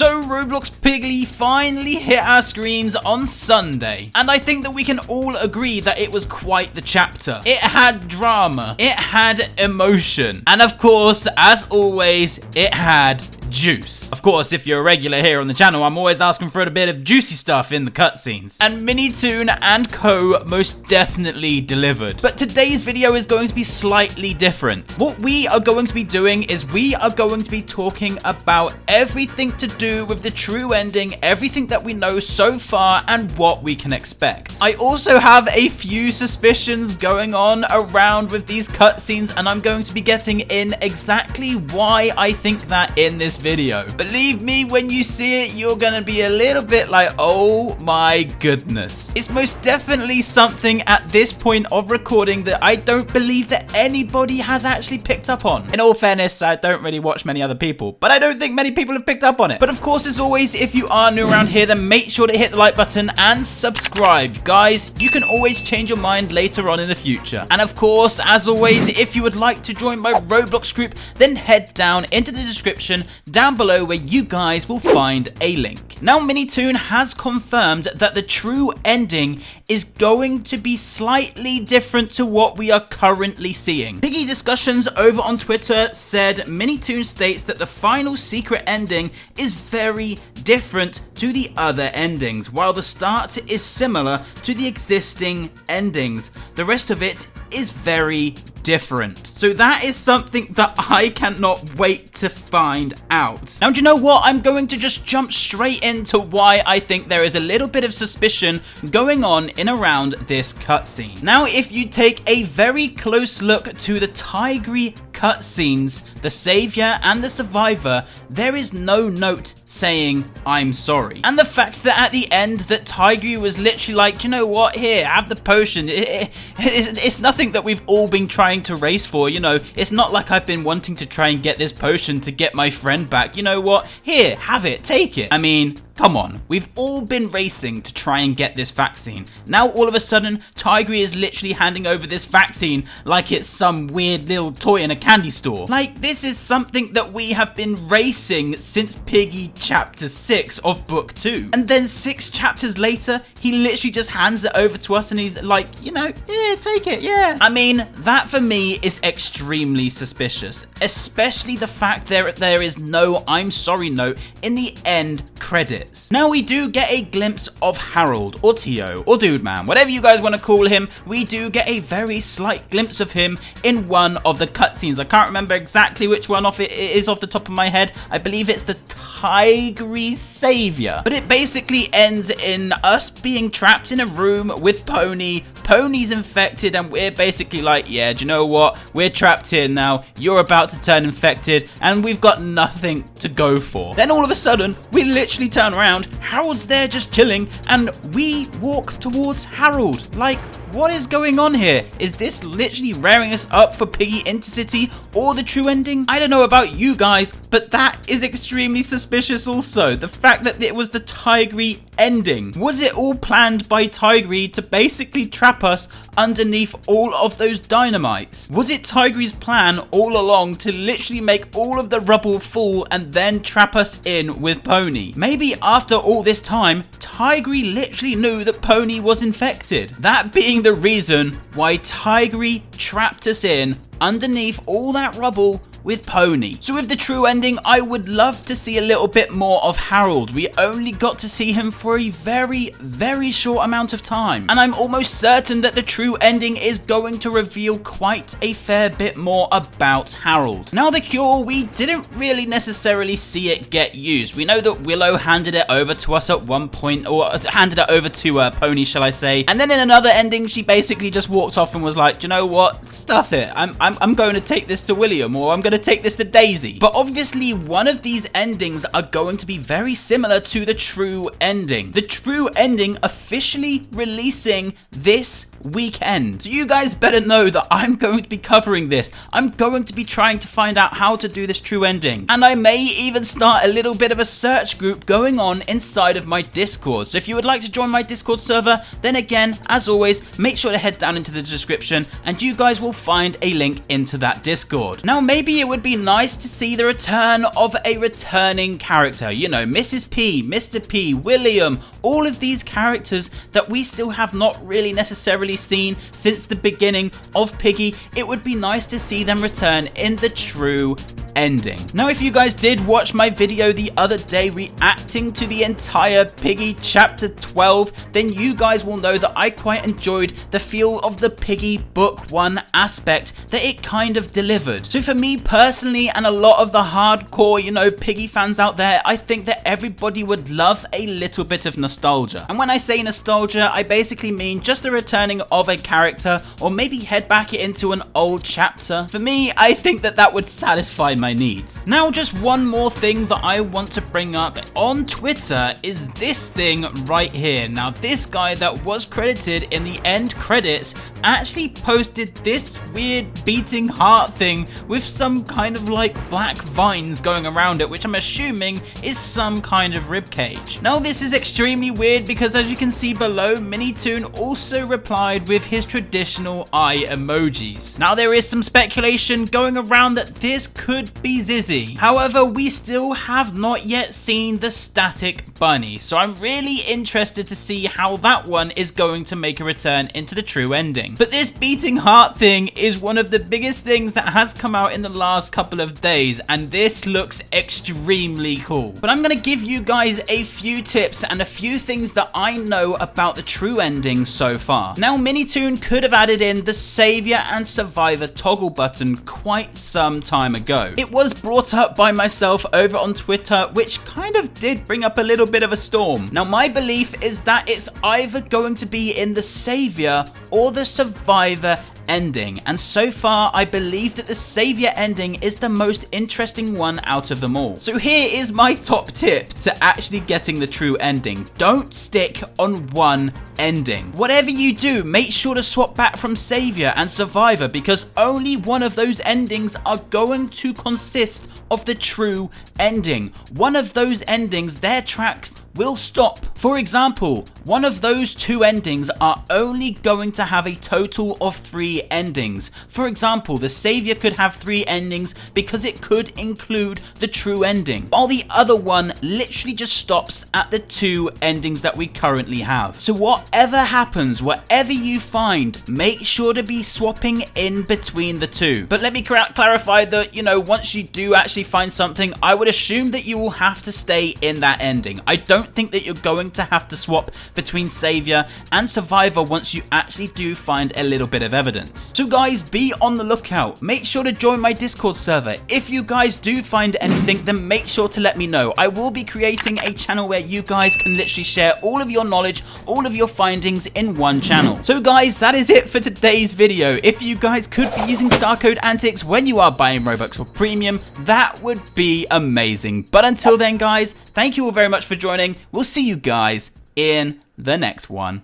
So Roblox Piggy finally hit our screens on Sunday, and I think that we can all agree that it was quite the chapter. It had drama, it had emotion, and of course, as always, it had juice. Of course, if you're a regular here on the channel, I'm always asking for a bit of juicy stuff in the cutscenes. And Minitoon and co most definitely delivered. But today's video is going to be slightly different. What we are going to be doing is we are going to be talking about everything to do with the true ending, everything that we know so far, and what we can expect. I also have a few suspicions going on around with these cutscenes, and I'm going to be getting in exactly why I think that in this video. Believe me, when you see it, you're gonna be a little bit like, oh my goodness. It's most definitely something at this point of recording that I don't believe that anybody has actually picked up on. In all fairness, I don't really watch many other people, but I don't think many people have picked up on it. But of course, as always, if you are new around here, then make sure to hit the like button and subscribe. Guys, you can always change your mind later on in the future. And of course, as always, if you would like to join my Roblox group, then head down into the description down below where you guys will find a link. Now, Minitoon has confirmed that the true ending is going to be slightly different to what we are currently seeing. Piggy Discussions over on Twitter said Minitoon states that the final secret ending is very different to the other endings, while the start is similar to the existing endings. The rest of it is very different. So that is something that I cannot wait to find out. Now, do you know what? I'm going to just jump straight into why I think there is a little bit of suspicion going on in around this cutscene. Now, if you take a very close look to the Tigry cutscenes, the Savior and the Survivor, there is no note saying I'm sorry. And the fact that at the end that Tigry was literally like, you know what, here, have the potion. It's nothing that we've all been trying to race for, you know. It's not like I've been wanting to try and get this potion to get my friend back. You know what, here, have it, take it. I mean, come on, we've all been racing to try and get this vaccine. Now all of a sudden, Tigry is literally handing over this vaccine like it's some weird little toy in a candy store. Like, this is something that we have been racing since Piggy chapter 6 of book 2. And then 6 chapters later, he literally just hands it over to us and he's like, you know, yeah, take it, yeah. I mean, that for me is extremely suspicious, especially the fact that there is no I'm sorry note in the end credits. Now we do get a glimpse of Harold, or Tio, or Dude Man, whatever you guys want to call him. We do get a very slight glimpse of him in one of the cutscenes. I can't remember exactly which one it is off the top of my head. I believe it's the Tigry Savior. But it basically ends in us being trapped in a room with Pony. Pony's infected and we're basically like, yeah, do you know what? We're trapped here now. You're about to turn infected and we've got nothing to go for. Then all of a sudden, we literally turn around. Harold's there just chilling and we walk towards Harold. Like, what is going on here? Is this literally rearing us up for Piggy Intercity or the true ending? I don't know about you guys, but that is extremely suspicious also. The fact that it was the Tigry ending. Was it all planned by Tigry to basically trap us underneath all of those dynamites? Was it Tigry's plan all along to literally make all of the rubble fall and then trap us in with Pony? Maybe after all this time, Tigry literally knew that Pony was infected. That being the reason why Tigry trapped us in underneath all that rubble with Pony. So with the true ending, I would love to see a little bit more of Harold. We only got to see him for a very, very short amount of time. And I'm almost certain that the true ending is going to reveal quite a fair bit more about Harold. Now the cure, we didn't really necessarily see it get used. We know that Willow handed it over to us at one point, or handed it over to Pony, shall I say. And then in another ending, she basically just walked off and was like, do you know what? Stuff it. I'm going to take this to William, or I'm going to take this to Daisy. But obviously one of these endings are going to be very similar to the true ending. The true ending officially releasing this weekend. So you guys better know that I'm going to be covering this. I'm going to be trying to find out how to do this true ending. And I may even start a little bit of a search group going on inside of my Discord. So if you would like to join my Discord server, then again, as always, make sure to head down into the description and you guys will find a link into that Discord. Now maybe it would be nice to see the return of a returning character. You know, Mrs. P, Mr. P, William, all of these characters that we still have not really necessarily seen since the beginning of Piggy. It would be nice to see them return in the true ending. Now, if you guys did watch my video the other day reacting to the entire Piggy chapter 12, then you guys will know that I quite enjoyed the feel of the Piggy book 1 aspect that it kind of delivered. So for me personally, and a lot of the hardcore, you know, Piggy fans out there, I think that everybody would love a little bit of nostalgia. And when I say nostalgia, I basically mean just the returning of a character, or maybe head back into an old chapter. For me, I think that that would satisfy my needs. Now, just one more thing that I want to bring up on Twitter is this thing right here. Now, this guy that was credited in the end credits actually posted this weird beating heart thing with some kind of like black vines going around it, which I'm assuming is some kind of ribcage. Now, this is extremely weird because, as you can see below, Minitoon also replied with his traditional eye emojis. Now, there is some speculation going around that this could be Zizzy. However, we still have not yet seen the static bunny, so I'm really interested to see how that one is going to make a return into the true ending. But this beating heart thing is one of the biggest things that has come out in the last couple of days, and this looks extremely cool. But I'm going to give you guys a few tips and a few things that I know about the true ending so far. Now, Minitoon could have added in the Savior and Survivor toggle button quite some time ago. It was brought up by myself over on Twitter, which kind of did bring up a little bit of a storm. Now, my belief is that it's either going to be in the Savior or the Survivor ending, and so far I believe that the Savior ending is the most interesting one out of them all. So here is my top tip to actually getting the true ending. Don't stick on one ending. Whatever you do, make sure to swap back from Savior and Survivor, because only one of those endings are going to consist of the true ending. One of those endings, their tracks will stop. For example, one of those two endings are only going to have a total of 3 endings. For example, the Savior could have 3 endings because it could include the true ending, while the other one literally just stops at the 2 endings that we currently have. So whatever happens, whatever you find, make sure to be swapping in between the 2. But let me clarify that, you know, once you do actually find something, I would assume that you will have to stay in that ending. I don't think that you're going to have to swap between Savior and Survivor once you actually do find a little bit of evidence. So guys, be on the lookout. Make sure to join my Discord server. If you guys do find anything, then make sure to let me know. I will be creating a channel where you guys can literally share all of your knowledge, all of your findings in one channel. So guys, that is it for today's video. If you guys could be using star code Antixx when you are buying Robux for Premium, that would be amazing. But until then guys, thank you all very much for joining. We'll see you guys in the next one.